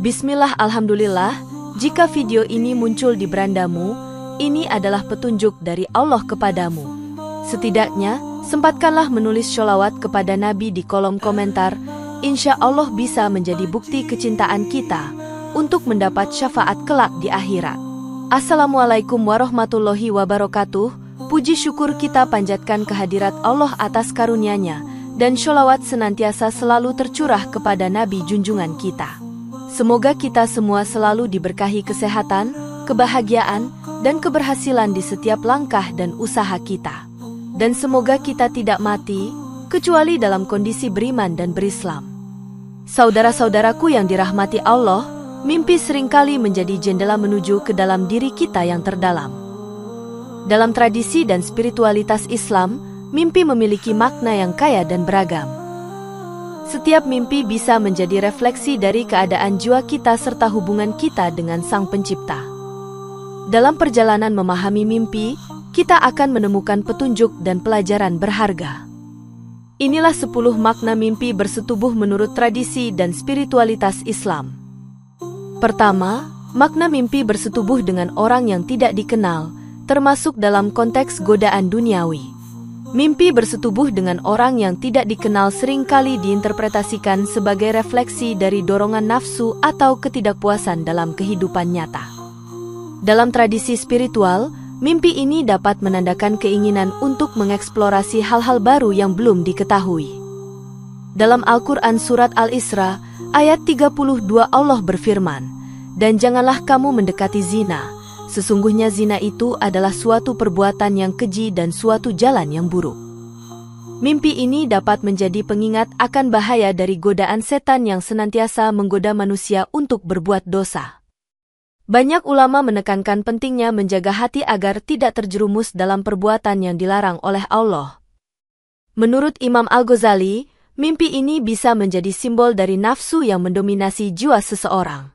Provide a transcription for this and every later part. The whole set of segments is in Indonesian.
Bismillah, alhamdulillah, jika video ini muncul di berandamu, ini adalah petunjuk dari Allah kepadamu. Setidaknya, sempatkanlah menulis sholawat kepada Nabi di kolom komentar. Insya Allah bisa menjadi bukti kecintaan kita untuk mendapat syafaat kelak di akhirat. Assalamualaikum warahmatullahi wabarakatuh. Puji syukur kita panjatkan kehadirat Allah atas karunia-Nya, dan sholawat senantiasa selalu tercurah kepada Nabi junjungan kita. Semoga kita semua selalu diberkahi kesehatan, kebahagiaan, dan keberhasilan di setiap langkah dan usaha kita. Dan semoga kita tidak mati, kecuali dalam kondisi beriman dan berislam. Saudara-saudaraku yang dirahmati Allah, mimpi seringkali menjadi jendela menuju ke dalam diri kita yang terdalam. Dalam tradisi dan spiritualitas Islam, mimpi memiliki makna yang kaya dan beragam. Setiap mimpi bisa menjadi refleksi dari keadaan jiwa kita serta hubungan kita dengan Sang Pencipta. Dalam perjalanan memahami mimpi, kita akan menemukan petunjuk dan pelajaran berharga. Inilah 10 makna mimpi bersetubuh menurut tradisi dan spiritualitas Islam. Pertama, makna mimpi bersetubuh dengan orang yang tidak dikenal, termasuk dalam konteks godaan duniawi. Mimpi bersetubuh dengan orang yang tidak dikenal seringkali diinterpretasikan sebagai refleksi dari dorongan nafsu atau ketidakpuasan dalam kehidupan nyata. Dalam tradisi spiritual, mimpi ini dapat menandakan keinginan untuk mengeksplorasi hal-hal baru yang belum diketahui. Dalam Al-Quran Surat Al-Isra, ayat 32 Allah berfirman, "Dan janganlah kamu mendekati zina. Sesungguhnya zina itu adalah suatu perbuatan yang keji dan suatu jalan yang buruk." Mimpi ini dapat menjadi pengingat akan bahaya dari godaan setan yang senantiasa menggoda manusia untuk berbuat dosa. Banyak ulama menekankan pentingnya menjaga hati agar tidak terjerumus dalam perbuatan yang dilarang oleh Allah. Menurut Imam Al-Ghazali, mimpi ini bisa menjadi simbol dari nafsu yang mendominasi jiwa seseorang.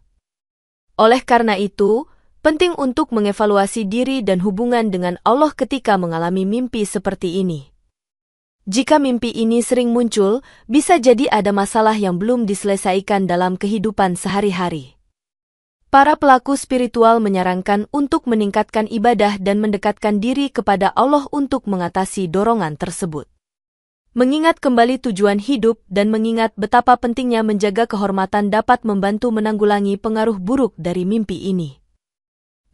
Oleh karena itu, penting untuk mengevaluasi diri dan hubungan dengan Allah ketika mengalami mimpi seperti ini. Jika mimpi ini sering muncul, bisa jadi ada masalah yang belum diselesaikan dalam kehidupan sehari-hari. Para pelaku spiritual menyarankan untuk meningkatkan ibadah dan mendekatkan diri kepada Allah untuk mengatasi dorongan tersebut. Mengingat kembali tujuan hidup dan mengingat betapa pentingnya menjaga kehormatan dapat membantu menanggulangi pengaruh buruk dari mimpi ini.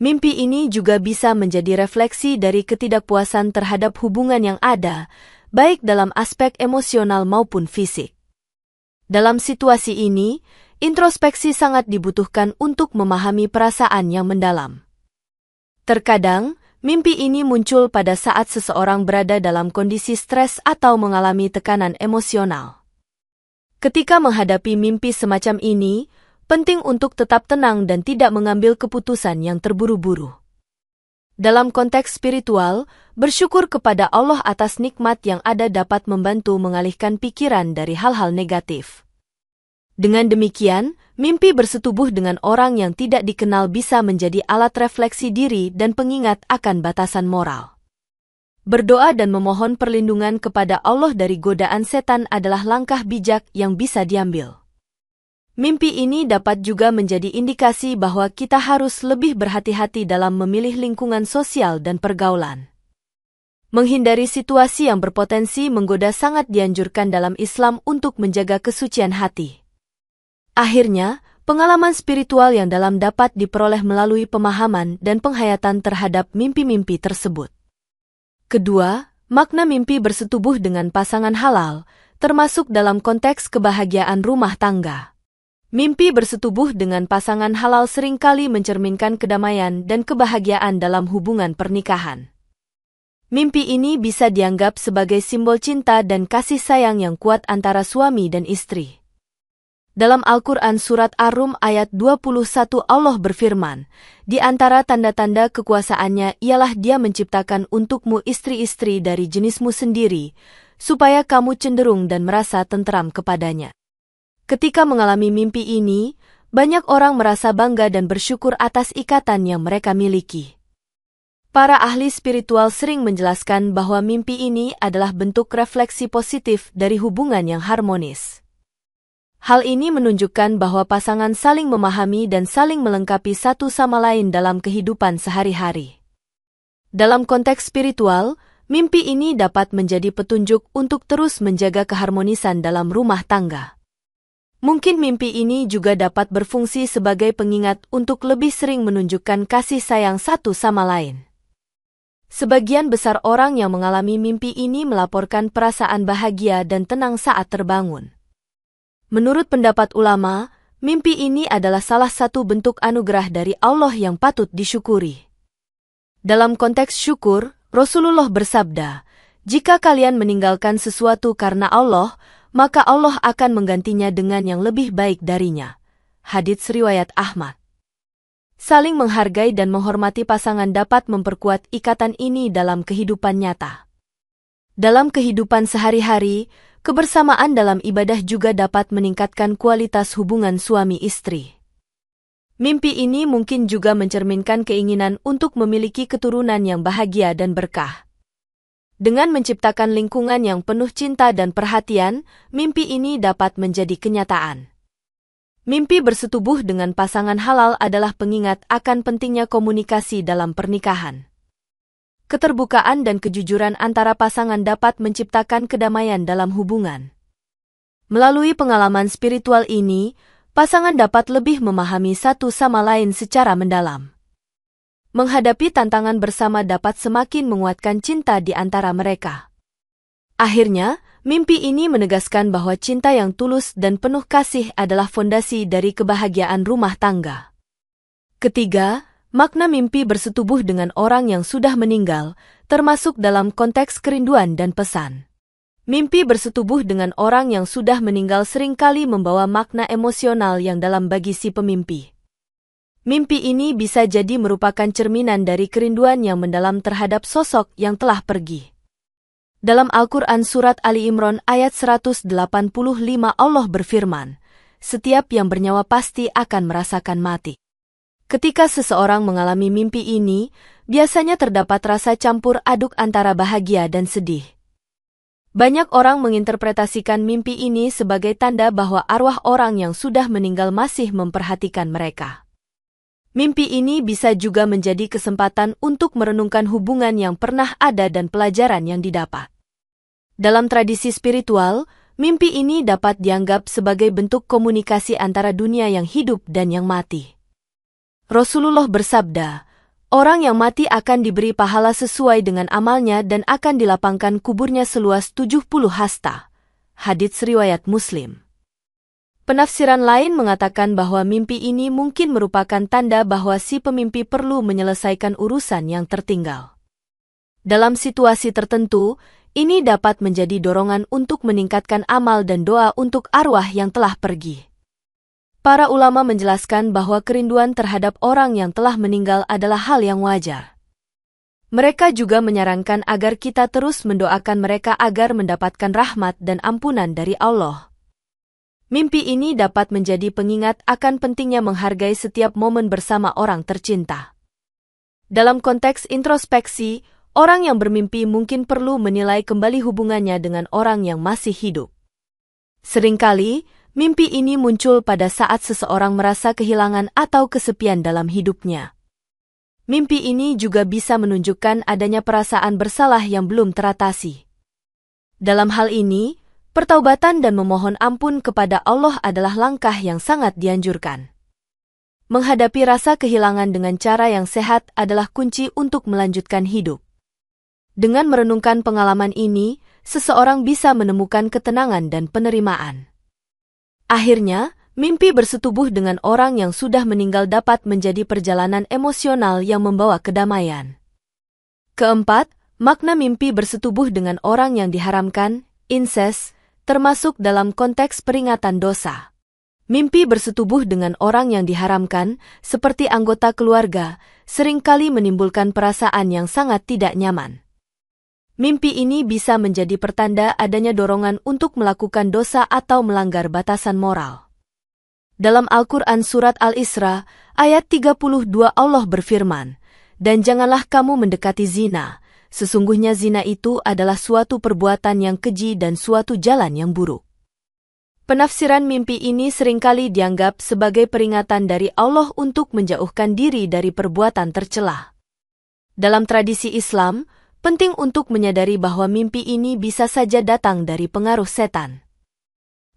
Mimpi ini juga bisa menjadi refleksi dari ketidakpuasan terhadap hubungan yang ada, baik dalam aspek emosional maupun fisik. Dalam situasi ini, introspeksi sangat dibutuhkan untuk memahami perasaan yang mendalam. Terkadang, mimpi ini muncul pada saat seseorang berada dalam kondisi stres atau mengalami tekanan emosional. Ketika menghadapi mimpi semacam ini, penting untuk tetap tenang dan tidak mengambil keputusan yang terburu-buru. Dalam konteks spiritual, bersyukur kepada Allah atas nikmat yang ada dapat membantu mengalihkan pikiran dari hal-hal negatif. Dengan demikian, mimpi bersetubuh dengan orang yang tidak dikenal bisa menjadi alat refleksi diri dan pengingat akan batasan moral. Berdoa dan memohon perlindungan kepada Allah dari godaan setan adalah langkah bijak yang bisa diambil. Mimpi ini dapat juga menjadi indikasi bahwa kita harus lebih berhati-hati dalam memilih lingkungan sosial dan pergaulan. Menghindari situasi yang berpotensi menggoda sangat dianjurkan dalam Islam untuk menjaga kesucian hati. Akhirnya, pengalaman spiritual yang dalam dapat diperoleh melalui pemahaman dan penghayatan terhadap mimpi-mimpi tersebut. Kedua, makna mimpi bersetubuh dengan pasangan halal, termasuk dalam konteks kebahagiaan rumah tangga. Mimpi bersetubuh dengan pasangan halal seringkali mencerminkan kedamaian dan kebahagiaan dalam hubungan pernikahan. Mimpi ini bisa dianggap sebagai simbol cinta dan kasih sayang yang kuat antara suami dan istri. Dalam Al-Quran Surat Ar-Rum ayat 21 Allah berfirman, "Di antara tanda-tanda kekuasaannya ialah Dia menciptakan untukmu istri-istri dari jenismu sendiri, supaya kamu cenderung dan merasa tenteram kepadanya." Ketika mengalami mimpi ini, banyak orang merasa bangga dan bersyukur atas ikatan yang mereka miliki. Para ahli spiritual sering menjelaskan bahwa mimpi ini adalah bentuk refleksi positif dari hubungan yang harmonis. Hal ini menunjukkan bahwa pasangan saling memahami dan saling melengkapi satu sama lain dalam kehidupan sehari-hari. Dalam konteks spiritual, mimpi ini dapat menjadi petunjuk untuk terus menjaga keharmonisan dalam rumah tangga. Mungkin mimpi ini juga dapat berfungsi sebagai pengingat untuk lebih sering menunjukkan kasih sayang satu sama lain. Sebagian besar orang yang mengalami mimpi ini melaporkan perasaan bahagia dan tenang saat terbangun. Menurut pendapat ulama, mimpi ini adalah salah satu bentuk anugerah dari Allah yang patut disyukuri. Dalam konteks syukur, Rasulullah bersabda, "Jika kalian meninggalkan sesuatu karena Allah, maka Allah akan menggantinya dengan yang lebih baik darinya." Hadits riwayat Ahmad. Saling menghargai dan menghormati pasangan dapat memperkuat ikatan ini dalam kehidupan nyata. Dalam kehidupan sehari-hari, kebersamaan dalam ibadah juga dapat meningkatkan kualitas hubungan suami istri. Mimpi ini mungkin juga mencerminkan keinginan untuk memiliki keturunan yang bahagia dan berkah. Dengan menciptakan lingkungan yang penuh cinta dan perhatian, mimpi ini dapat menjadi kenyataan. Mimpi bersetubuh dengan pasangan halal adalah pengingat akan pentingnya komunikasi dalam pernikahan. Keterbukaan dan kejujuran antara pasangan dapat menciptakan kedamaian dalam hubungan. Melalui pengalaman spiritual ini, pasangan dapat lebih memahami satu sama lain secara mendalam. Menghadapi tantangan bersama dapat semakin menguatkan cinta di antara mereka. Akhirnya, mimpi ini menegaskan bahwa cinta yang tulus dan penuh kasih adalah fondasi dari kebahagiaan rumah tangga. Ketiga, makna mimpi bersetubuh dengan orang yang sudah meninggal, termasuk dalam konteks kerinduan dan pesan. Mimpi bersetubuh dengan orang yang sudah meninggal seringkali membawa makna emosional yang dalam bagi si pemimpi. Mimpi ini bisa jadi merupakan cerminan dari kerinduan yang mendalam terhadap sosok yang telah pergi. Dalam Al-Quran Surat Ali Imran ayat 185 Allah berfirman, "Setiap yang bernyawa pasti akan merasakan mati." Ketika seseorang mengalami mimpi ini, biasanya terdapat rasa campur aduk antara bahagia dan sedih. Banyak orang menginterpretasikan mimpi ini sebagai tanda bahwa arwah orang yang sudah meninggal masih memperhatikan mereka. Mimpi ini bisa juga menjadi kesempatan untuk merenungkan hubungan yang pernah ada dan pelajaran yang didapat. Dalam tradisi spiritual, mimpi ini dapat dianggap sebagai bentuk komunikasi antara dunia yang hidup dan yang mati. Rasulullah bersabda, "Orang yang mati akan diberi pahala sesuai dengan amalnya dan akan dilapangkan kuburnya seluas 70 hasta." Hadits riwayat Muslim. Penafsiran lain mengatakan bahwa mimpi ini mungkin merupakan tanda bahwa si pemimpi perlu menyelesaikan urusan yang tertinggal. Dalam situasi tertentu, ini dapat menjadi dorongan untuk meningkatkan amal dan doa untuk arwah yang telah pergi. Para ulama menjelaskan bahwa kerinduan terhadap orang yang telah meninggal adalah hal yang wajar. Mereka juga menyarankan agar kita terus mendoakan mereka agar mendapatkan rahmat dan ampunan dari Allah. Mimpi ini dapat menjadi pengingat akan pentingnya menghargai setiap momen bersama orang tercinta. Dalam konteks introspeksi, orang yang bermimpi mungkin perlu menilai kembali hubungannya dengan orang yang masih hidup. Seringkali, mimpi ini muncul pada saat seseorang merasa kehilangan atau kesepian dalam hidupnya. Mimpi ini juga bisa menunjukkan adanya perasaan bersalah yang belum teratasi. Dalam hal ini, pertaubatan dan memohon ampun kepada Allah adalah langkah yang sangat dianjurkan. Menghadapi rasa kehilangan dengan cara yang sehat adalah kunci untuk melanjutkan hidup. Dengan merenungkan pengalaman ini, seseorang bisa menemukan ketenangan dan penerimaan. Akhirnya, mimpi bersetubuh dengan orang yang sudah meninggal dapat menjadi perjalanan emosional yang membawa kedamaian. Keempat, makna mimpi bersetubuh dengan orang yang diharamkan, incest, termasuk dalam konteks peringatan dosa. Mimpi bersetubuh dengan orang yang diharamkan, seperti anggota keluarga, seringkali menimbulkan perasaan yang sangat tidak nyaman. Mimpi ini bisa menjadi pertanda adanya dorongan untuk melakukan dosa atau melanggar batasan moral. Dalam Al-Quran Surat Al-Isra, ayat 32 Allah berfirman, "Dan janganlah kamu mendekati zina, sesungguhnya zina itu adalah suatu perbuatan yang keji dan suatu jalan yang buruk." Penafsiran mimpi ini seringkali dianggap sebagai peringatan dari Allah untuk menjauhkan diri dari perbuatan tercela. Dalam tradisi Islam, penting untuk menyadari bahwa mimpi ini bisa saja datang dari pengaruh setan.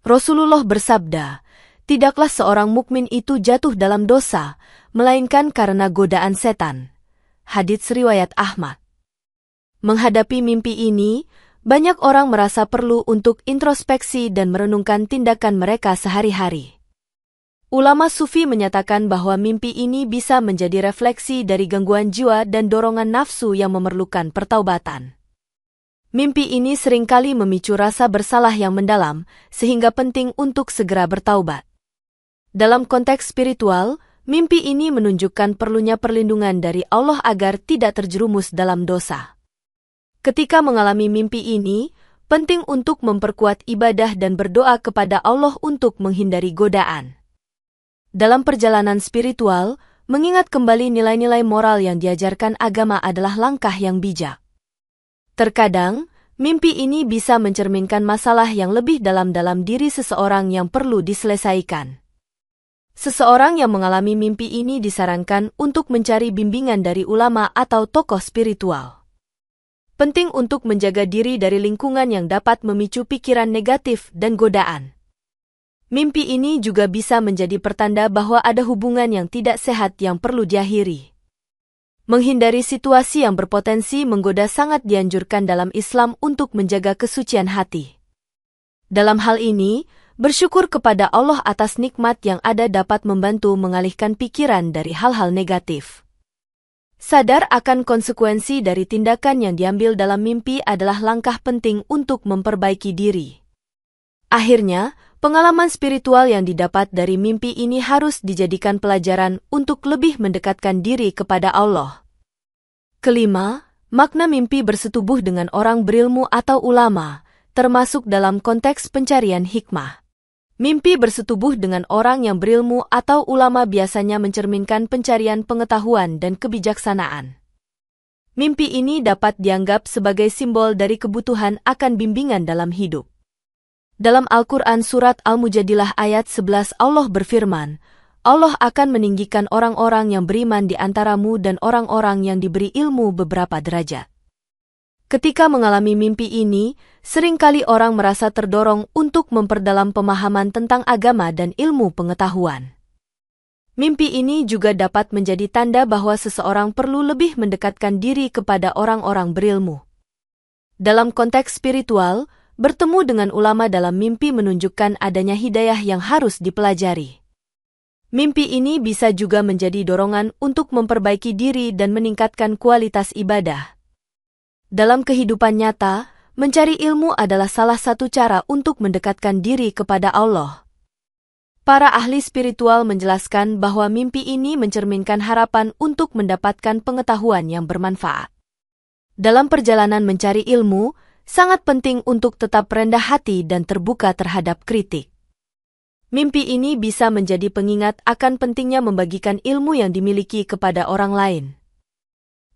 Rasulullah bersabda, "Tidaklah seorang mukmin itu jatuh dalam dosa, melainkan karena godaan setan." Hadits riwayat Ahmad. Menghadapi mimpi ini, banyak orang merasa perlu untuk introspeksi dan merenungkan tindakan mereka sehari-hari. Ulama Sufi menyatakan bahwa mimpi ini bisa menjadi refleksi dari gangguan jiwa dan dorongan nafsu yang memerlukan pertaubatan. Mimpi ini seringkali memicu rasa bersalah yang mendalam, sehingga penting untuk segera bertaubat. Dalam konteks spiritual, mimpi ini menunjukkan perlunya perlindungan dari Allah agar tidak terjerumus dalam dosa. Ketika mengalami mimpi ini, penting untuk memperkuat ibadah dan berdoa kepada Allah untuk menghindari godaan. Dalam perjalanan spiritual, mengingat kembali nilai-nilai moral yang diajarkan agama adalah langkah yang bijak. Terkadang, mimpi ini bisa mencerminkan masalah yang lebih dalam diri seseorang yang perlu diselesaikan. Seseorang yang mengalami mimpi ini disarankan untuk mencari bimbingan dari ulama atau tokoh spiritual. Penting untuk menjaga diri dari lingkungan yang dapat memicu pikiran negatif dan godaan. Mimpi ini juga bisa menjadi pertanda bahwa ada hubungan yang tidak sehat yang perlu diakhiri. Menghindari situasi yang berpotensi menggoda sangat dianjurkan dalam Islam untuk menjaga kesucian hati. Dalam hal ini, bersyukur kepada Allah atas nikmat yang ada dapat membantu mengalihkan pikiran dari hal-hal negatif. Sadar akan konsekuensi dari tindakan yang diambil dalam mimpi adalah langkah penting untuk memperbaiki diri. Akhirnya, pengalaman spiritual yang didapat dari mimpi ini harus dijadikan pelajaran untuk lebih mendekatkan diri kepada Allah. Kelima, makna mimpi bersetubuh dengan orang berilmu atau ulama, termasuk dalam konteks pencarian hikmah. Mimpi bersetubuh dengan orang yang berilmu atau ulama biasanya mencerminkan pencarian pengetahuan dan kebijaksanaan. Mimpi ini dapat dianggap sebagai simbol dari kebutuhan akan bimbingan dalam hidup. Dalam Al-Quran Surat Al-Mujadilah ayat 11 Allah berfirman, Allah akan meninggikan orang-orang yang beriman di antaramu dan orang-orang yang diberi ilmu beberapa derajat. Ketika mengalami mimpi ini, seringkali orang merasa terdorong untuk memperdalam pemahaman tentang agama dan ilmu pengetahuan. Mimpi ini juga dapat menjadi tanda bahwa seseorang perlu lebih mendekatkan diri kepada orang-orang berilmu. Dalam konteks spiritual, bertemu dengan ulama dalam mimpi menunjukkan adanya hidayah yang harus dipelajari. Mimpi ini bisa juga menjadi dorongan untuk memperbaiki diri dan meningkatkan kualitas ibadah. Dalam kehidupan nyata, mencari ilmu adalah salah satu cara untuk mendekatkan diri kepada Allah. Para ahli spiritual menjelaskan bahwa mimpi ini mencerminkan harapan untuk mendapatkan pengetahuan yang bermanfaat. Dalam perjalanan mencari ilmu, sangat penting untuk tetap rendah hati dan terbuka terhadap kritik. Mimpi ini bisa menjadi pengingat akan pentingnya membagikan ilmu yang dimiliki kepada orang lain.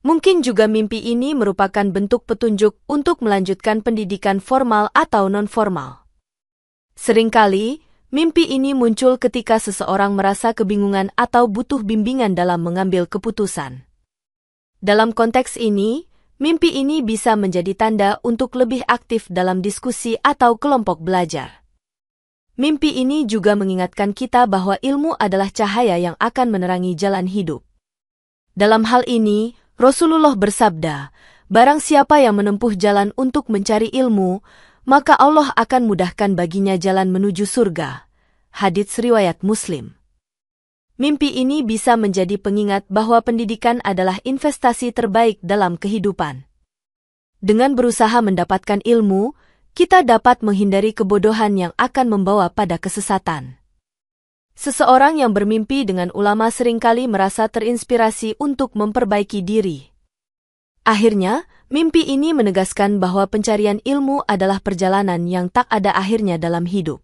Mungkin juga mimpi ini merupakan bentuk petunjuk untuk melanjutkan pendidikan formal atau non-formal. Seringkali, mimpi ini muncul ketika seseorang merasa kebingungan atau butuh bimbingan dalam mengambil keputusan. Dalam konteks ini, mimpi ini bisa menjadi tanda untuk lebih aktif dalam diskusi atau kelompok belajar. Mimpi ini juga mengingatkan kita bahwa ilmu adalah cahaya yang akan menerangi jalan hidup. Dalam hal ini, Rasulullah bersabda, barang siapa yang menempuh jalan untuk mencari ilmu, maka Allah akan mudahkan baginya jalan menuju surga. Hadits riwayat Muslim. Mimpi ini bisa menjadi pengingat bahwa pendidikan adalah investasi terbaik dalam kehidupan. Dengan berusaha mendapatkan ilmu, kita dapat menghindari kebodohan yang akan membawa pada kesesatan. Seseorang yang bermimpi dengan ulama seringkali merasa terinspirasi untuk memperbaiki diri. Akhirnya, mimpi ini menegaskan bahwa pencarian ilmu adalah perjalanan yang tak ada akhirnya dalam hidup.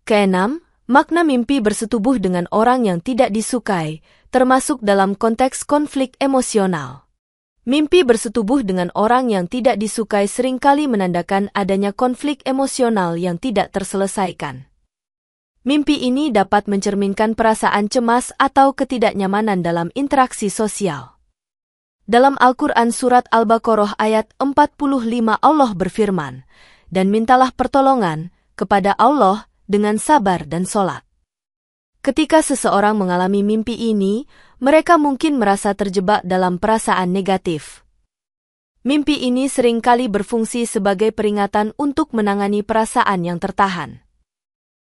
Keenam, makna mimpi bersetubuh dengan orang yang tidak disukai, termasuk dalam konteks konflik emosional. Mimpi bersetubuh dengan orang yang tidak disukai seringkali menandakan adanya konflik emosional yang tidak terselesaikan. Mimpi ini dapat mencerminkan perasaan cemas atau ketidaknyamanan dalam interaksi sosial. Dalam Al-Quran Surat Al-Baqarah ayat 45 Allah berfirman, "Dan mintalah pertolongan kepada Allah dengan sabar dan sholat." Ketika seseorang mengalami mimpi ini, mereka mungkin merasa terjebak dalam perasaan negatif. Mimpi ini seringkali berfungsi sebagai peringatan untuk menangani perasaan yang tertahan.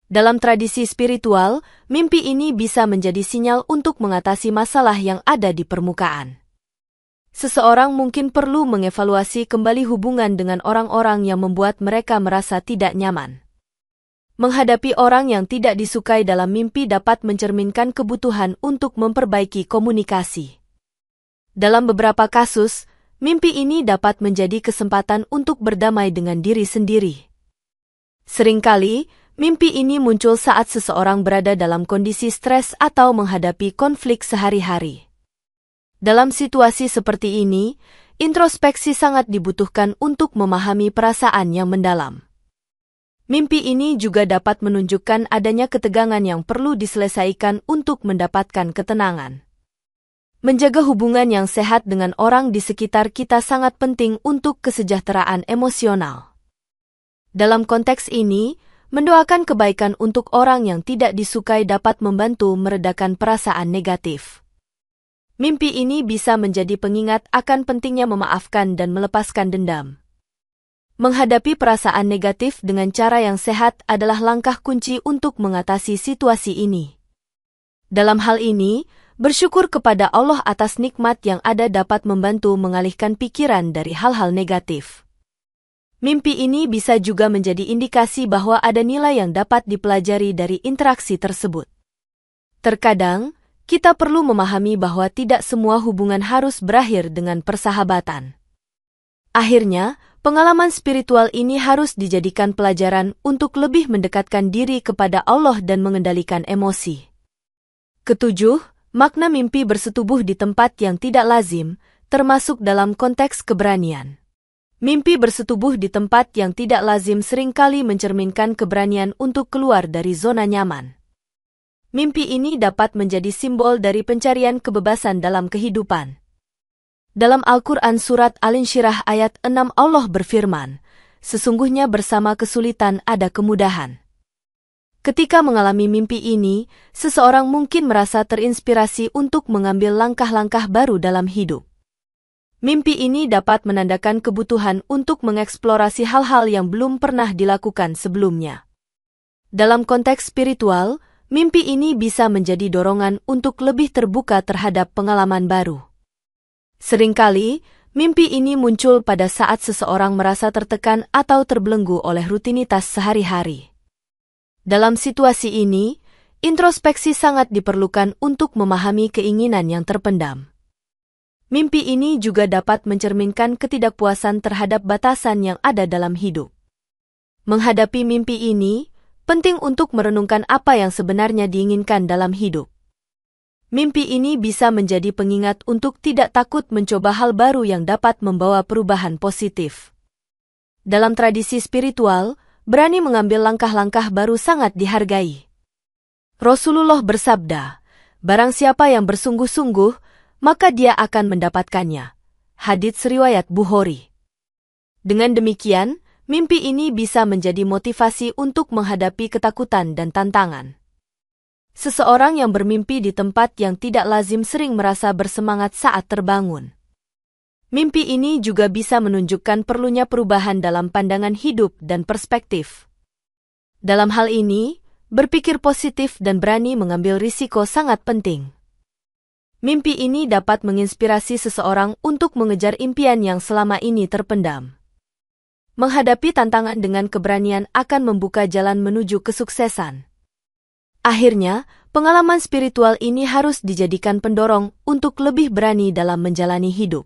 Dalam tradisi spiritual, mimpi ini bisa menjadi sinyal untuk mengatasi masalah yang ada di permukaan. Seseorang mungkin perlu mengevaluasi kembali hubungan dengan orang-orang yang membuat mereka merasa tidak nyaman. Menghadapi orang yang tidak disukai dalam mimpi dapat mencerminkan kebutuhan untuk memperbaiki komunikasi. Dalam beberapa kasus, mimpi ini dapat menjadi kesempatan untuk berdamai dengan diri sendiri. Seringkali, mimpi ini muncul saat seseorang berada dalam kondisi stres atau menghadapi konflik sehari-hari. Dalam situasi seperti ini, introspeksi sangat dibutuhkan untuk memahami perasaan yang mendalam. Mimpi ini juga dapat menunjukkan adanya ketegangan yang perlu diselesaikan untuk mendapatkan ketenangan. Menjaga hubungan yang sehat dengan orang di sekitar kita sangat penting untuk kesejahteraan emosional. Dalam konteks ini, mendoakan kebaikan untuk orang yang tidak disukai dapat membantu meredakan perasaan negatif. Mimpi ini bisa menjadi pengingat akan pentingnya memaafkan dan melepaskan dendam. Menghadapi perasaan negatif dengan cara yang sehat adalah langkah kunci untuk mengatasi situasi ini. Dalam hal ini, bersyukur kepada Allah atas nikmat yang ada dapat membantu mengalihkan pikiran dari hal-hal negatif. Mimpi ini bisa juga menjadi indikasi bahwa ada nilai yang dapat dipelajari dari interaksi tersebut. Terkadang, kita perlu memahami bahwa tidak semua hubungan harus berakhir dengan persahabatan. Akhirnya, pengalaman spiritual ini harus dijadikan pelajaran untuk lebih mendekatkan diri kepada Allah dan mengendalikan emosi. Ketujuh, makna mimpi bersetubuh di tempat yang tidak lazim, termasuk dalam konteks keberanian. Mimpi bersetubuh di tempat yang tidak lazim seringkali mencerminkan keberanian untuk keluar dari zona nyaman. Mimpi ini dapat menjadi simbol dari pencarian kebebasan dalam kehidupan. Dalam Al-Quran Surat Al-Insyirah ayat 6 Allah berfirman, "Sesungguhnya bersama kesulitan ada kemudahan." Ketika mengalami mimpi ini, seseorang mungkin merasa terinspirasi untuk mengambil langkah-langkah baru dalam hidup. Mimpi ini dapat menandakan kebutuhan untuk mengeksplorasi hal-hal yang belum pernah dilakukan sebelumnya. Dalam konteks spiritual, mimpi ini bisa menjadi dorongan untuk lebih terbuka terhadap pengalaman baru. Seringkali, mimpi ini muncul pada saat seseorang merasa tertekan atau terbelenggu oleh rutinitas sehari-hari. Dalam situasi ini, introspeksi sangat diperlukan untuk memahami keinginan yang terpendam. Mimpi ini juga dapat mencerminkan ketidakpuasan terhadap batasan yang ada dalam hidup. Menghadapi mimpi ini, penting untuk merenungkan apa yang sebenarnya diinginkan dalam hidup. Mimpi ini bisa menjadi pengingat untuk tidak takut mencoba hal baru yang dapat membawa perubahan positif. Dalam tradisi spiritual, berani mengambil langkah-langkah baru sangat dihargai. Rasulullah bersabda, "Barang siapa yang bersungguh-sungguh, maka dia akan mendapatkannya." Hadits riwayat Bukhari. Dengan demikian, mimpi ini bisa menjadi motivasi untuk menghadapi ketakutan dan tantangan. Seseorang yang bermimpi di tempat yang tidak lazim sering merasa bersemangat saat terbangun. Mimpi ini juga bisa menunjukkan perlunya perubahan dalam pandangan hidup dan perspektif. Dalam hal ini, berpikir positif dan berani mengambil risiko sangat penting. Mimpi ini dapat menginspirasi seseorang untuk mengejar impian yang selama ini terpendam. Menghadapi tantangan dengan keberanian akan membuka jalan menuju kesuksesan. Akhirnya, pengalaman spiritual ini harus dijadikan pendorong untuk lebih berani dalam menjalani hidup.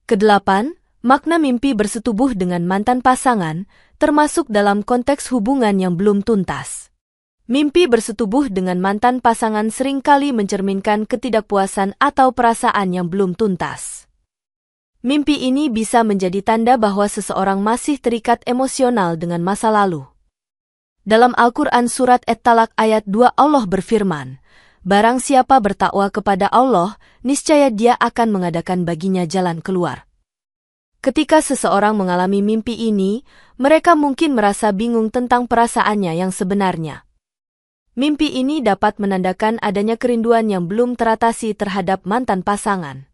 Kedelapan, makna mimpi bersetubuh dengan mantan pasangan, termasuk dalam konteks hubungan yang belum tuntas. Mimpi bersetubuh dengan mantan pasangan seringkali mencerminkan ketidakpuasan atau perasaan yang belum tuntas. Mimpi ini bisa menjadi tanda bahwa seseorang masih terikat emosional dengan masa lalu. Dalam Al-Quran Surat At-Talaq ayat 2 Allah berfirman, "Barang siapa bertakwa kepada Allah, niscaya Dia akan mengadakan baginya jalan keluar." Ketika seseorang mengalami mimpi ini, mereka mungkin merasa bingung tentang perasaannya yang sebenarnya. Mimpi ini dapat menandakan adanya kerinduan yang belum teratasi terhadap mantan pasangan.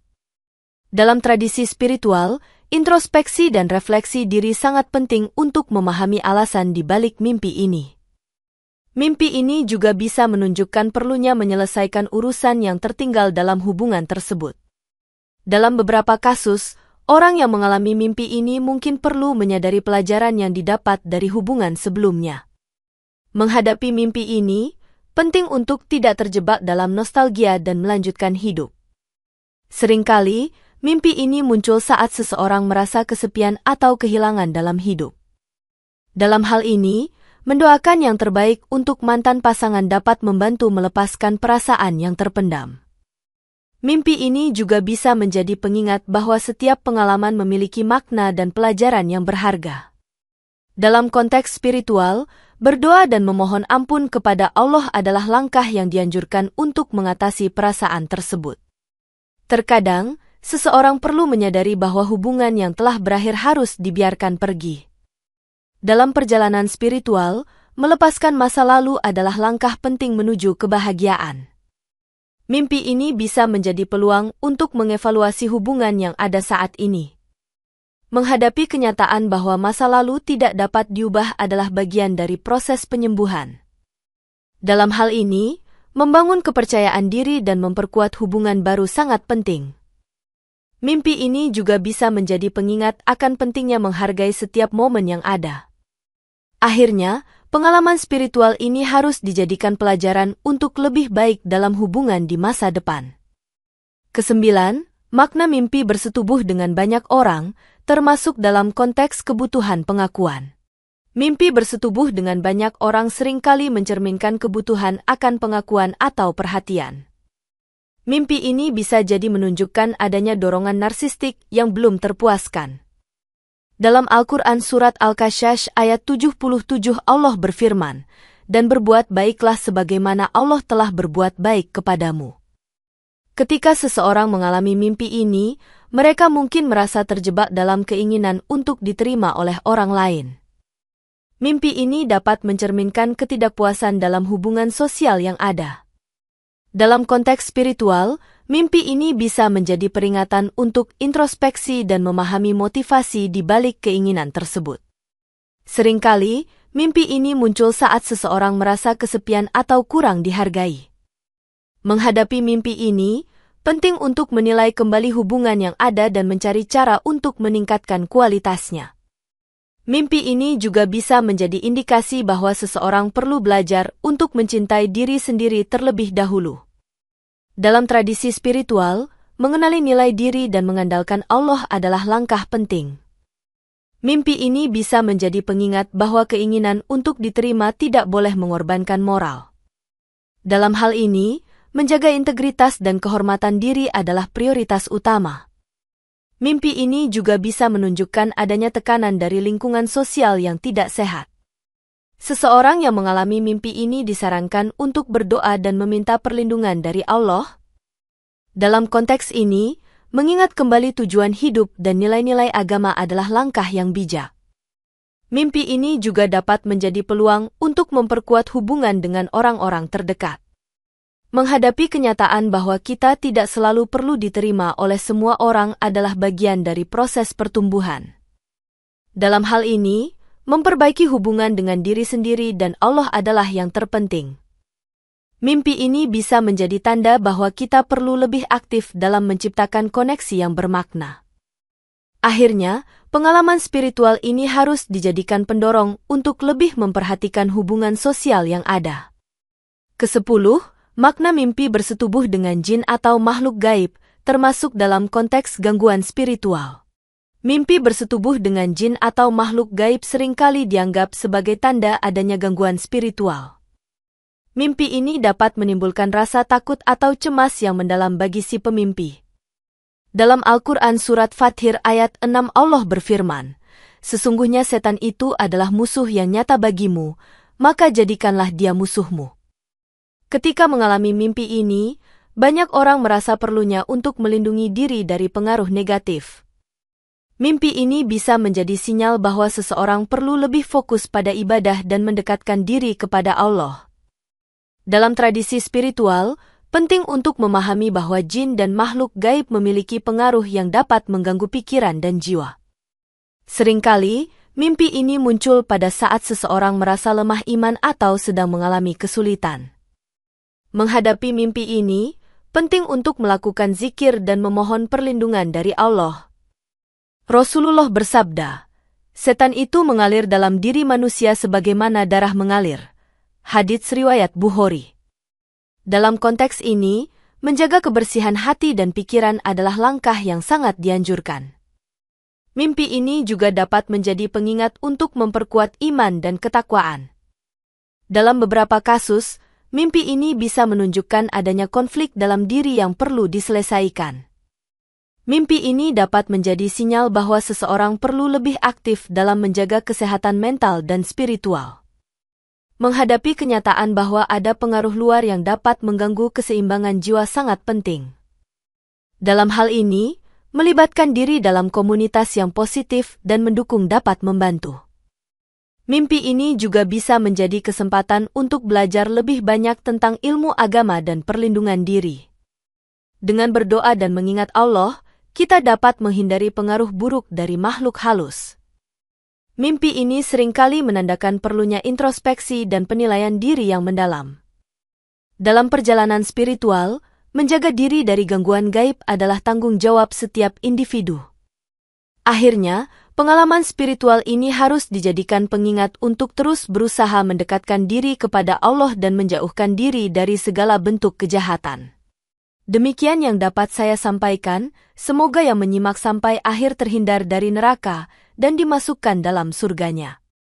Dalam tradisi spiritual, introspeksi dan refleksi diri sangat penting untuk memahami alasan di balik mimpi ini. Mimpi ini juga bisa menunjukkan perlunya menyelesaikan urusan yang tertinggal dalam hubungan tersebut. Dalam beberapa kasus, orang yang mengalami mimpi ini mungkin perlu menyadari pelajaran yang didapat dari hubungan sebelumnya. Menghadapi mimpi ini, penting untuk tidak terjebak dalam nostalgia dan melanjutkan hidup. Seringkali, mimpi ini muncul saat seseorang merasa kesepian atau kehilangan dalam hidup. Dalam hal ini, mendoakan yang terbaik untuk mantan pasangan dapat membantu melepaskan perasaan yang terpendam. Mimpi ini juga bisa menjadi pengingat bahwa setiap pengalaman memiliki makna dan pelajaran yang berharga. Dalam konteks spiritual, berdoa dan memohon ampun kepada Allah adalah langkah yang dianjurkan untuk mengatasi perasaan tersebut. Terkadang, seseorang perlu menyadari bahwa hubungan yang telah berakhir harus dibiarkan pergi. Dalam perjalanan spiritual, melepaskan masa lalu adalah langkah penting menuju kebahagiaan. Mimpi ini bisa menjadi peluang untuk mengevaluasi hubungan yang ada saat ini. Menghadapi kenyataan bahwa masa lalu tidak dapat diubah adalah bagian dari proses penyembuhan. Dalam hal ini, membangun kepercayaan diri dan memperkuat hubungan baru sangat penting. Mimpi ini juga bisa menjadi pengingat akan pentingnya menghargai setiap momen yang ada. Akhirnya, pengalaman spiritual ini harus dijadikan pelajaran untuk lebih baik dalam hubungan di masa depan. Kesembilan, makna mimpi bersetubuh dengan banyak orang, termasuk dalam konteks kebutuhan pengakuan. Mimpi bersetubuh dengan banyak orang seringkali mencerminkan kebutuhan akan pengakuan atau perhatian. Mimpi ini bisa jadi menunjukkan adanya dorongan narsistik yang belum terpuaskan. Dalam Al-Quran Surat Al-Kasyash ayat 77 Allah berfirman, "Dan berbuat baiklah sebagaimana Allah telah berbuat baik kepadamu." Ketika seseorang mengalami mimpi ini, mereka mungkin merasa terjebak dalam keinginan untuk diterima oleh orang lain. Mimpi ini dapat mencerminkan ketidakpuasan dalam hubungan sosial yang ada. Dalam konteks spiritual, mimpi ini bisa menjadi peringatan untuk introspeksi dan memahami motivasi di balik keinginan tersebut. Seringkali, mimpi ini muncul saat seseorang merasa kesepian atau kurang dihargai. Menghadapi mimpi ini, penting untuk menilai kembali hubungan yang ada dan mencari cara untuk meningkatkan kualitasnya. Mimpi ini juga bisa menjadi indikasi bahwa seseorang perlu belajar untuk mencintai diri sendiri terlebih dahulu. Dalam tradisi spiritual, mengenali nilai diri dan mengandalkan Allah adalah langkah penting. Mimpi ini bisa menjadi pengingat bahwa keinginan untuk diterima tidak boleh mengorbankan moral. Dalam hal ini, menjaga integritas dan kehormatan diri adalah prioritas utama. Mimpi ini juga bisa menunjukkan adanya tekanan dari lingkungan sosial yang tidak sehat. Seseorang yang mengalami mimpi ini disarankan untuk berdoa dan meminta perlindungan dari Allah. Dalam konteks ini, mengingat kembali tujuan hidup dan nilai-nilai agama adalah langkah yang bijak. Mimpi ini juga dapat menjadi peluang untuk memperkuat hubungan dengan orang-orang terdekat. Menghadapi kenyataan bahwa kita tidak selalu perlu diterima oleh semua orang adalah bagian dari proses pertumbuhan. Dalam hal ini, memperbaiki hubungan dengan diri sendiri dan Allah adalah yang terpenting. Mimpi ini bisa menjadi tanda bahwa kita perlu lebih aktif dalam menciptakan koneksi yang bermakna. Akhirnya, pengalaman spiritual ini harus dijadikan pendorong untuk lebih memperhatikan hubungan sosial yang ada. Kesepuluh, makna mimpi bersetubuh dengan jin atau makhluk gaib, termasuk dalam konteks gangguan spiritual. Mimpi bersetubuh dengan jin atau makhluk gaib seringkali dianggap sebagai tanda adanya gangguan spiritual. Mimpi ini dapat menimbulkan rasa takut atau cemas yang mendalam bagi si pemimpi. Dalam Al-Quran Surat Fathir ayat 6 Allah berfirman, "Sesungguhnya setan itu adalah musuh yang nyata bagimu, maka jadikanlah dia musuhmu." Ketika mengalami mimpi ini, banyak orang merasa perlunya untuk melindungi diri dari pengaruh negatif. Mimpi ini bisa menjadi sinyal bahwa seseorang perlu lebih fokus pada ibadah dan mendekatkan diri kepada Allah. Dalam tradisi spiritual, penting untuk memahami bahwa jin dan makhluk gaib memiliki pengaruh yang dapat mengganggu pikiran dan jiwa. Seringkali, mimpi ini muncul pada saat seseorang merasa lemah iman atau sedang mengalami kesulitan. Menghadapi mimpi ini, penting untuk melakukan zikir dan memohon perlindungan dari Allah. Rasulullah bersabda, "Setan itu mengalir dalam diri manusia sebagaimana darah mengalir." Hadits riwayat Bukhari. Dalam konteks ini, menjaga kebersihan hati dan pikiran adalah langkah yang sangat dianjurkan. Mimpi ini juga dapat menjadi pengingat untuk memperkuat iman dan ketakwaan. Dalam beberapa kasus, mimpi ini bisa menunjukkan adanya konflik dalam diri yang perlu diselesaikan. Mimpi ini dapat menjadi sinyal bahwa seseorang perlu lebih aktif dalam menjaga kesehatan mental dan spiritual. Menghadapi kenyataan bahwa ada pengaruh luar yang dapat mengganggu keseimbangan jiwa sangat penting. Dalam hal ini, melibatkan diri dalam komunitas yang positif dan mendukung dapat membantu. Mimpi ini juga bisa menjadi kesempatan untuk belajar lebih banyak tentang ilmu agama dan perlindungan diri. Dengan berdoa dan mengingat Allah, kita dapat menghindari pengaruh buruk dari makhluk halus. Mimpi ini seringkali menandakan perlunya introspeksi dan penilaian diri yang mendalam. Dalam perjalanan spiritual, menjaga diri dari gangguan gaib adalah tanggung jawab setiap individu. Akhirnya, pengalaman spiritual ini harus dijadikan pengingat untuk terus berusaha mendekatkan diri kepada Allah dan menjauhkan diri dari segala bentuk kejahatan. Demikian yang dapat saya sampaikan, semoga yang menyimak sampai akhir terhindar dari neraka dan dimasukkan dalam surganya.